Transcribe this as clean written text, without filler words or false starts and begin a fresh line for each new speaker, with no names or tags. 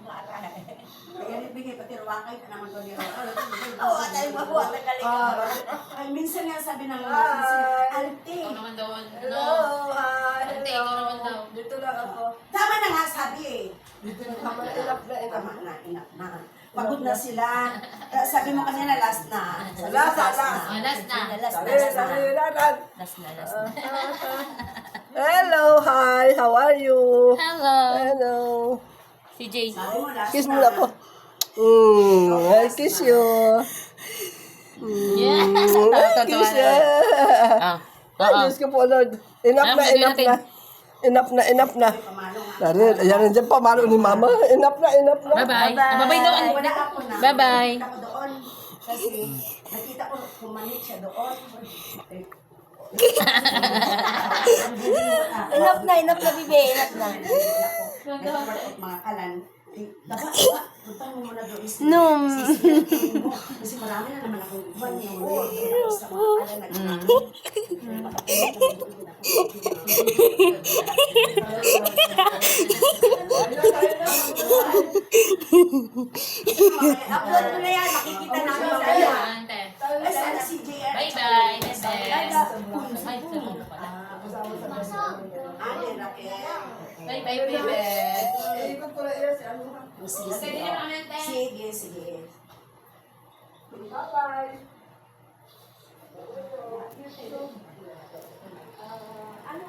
Kaya nibigay pati ruwakay ka naman ko niya.
Oo, tayo mabuhat na galing.
Minsan nga sabi ng mga ante.
Ikaw naman daw.
Hello, hi.
Ante, ikaw naman daw.
Dito lang ako.
Tama na nga sabi eh.
Dito lang ako. Enough na, enough.
Tama na, enough na. Pagod na sila. Sabi mo kanina last na. Sabi mo,
Last na.
Oh, last na.
Dali,
Last na.
Hello, hi. How are you?
Hello.
Hello.
Si Jay.
Sabi mo last
Kiss
na.
mo na ako. I kiss you.
Yeah.
I kiss you.
Ah.
Ay, Diyos ko po, Lord. Enough na,
gagawin
enough
natin?
na. Enough na, enough na.
Pamalo nga.
Dari, ayan nandiyan pamalo ni Mama. Enough na, enough na.
Bye-bye. Bye-bye daw.
Wala ako na.
Bye-bye.
Nakita ko doon. Kasi nakita ko pumanit siya doon.
Enough na, bibi. Enough na.
Nag-workout mga kalan. Dapat, punta mo muna doon.
No.
Sisipin mo. Kasi marami na naman akong iban yung sa mga kalan. Upload mo na yan. Makikita namin sa iyo.
Ante.
Ay, sana si JR.
Bye-bye. Bye-bye.
Ate, Raquel.
Bye-bye, baby.
Ikot ko na iya si ano.
Sige, sige. Sige.
Bye-bye.
Ano?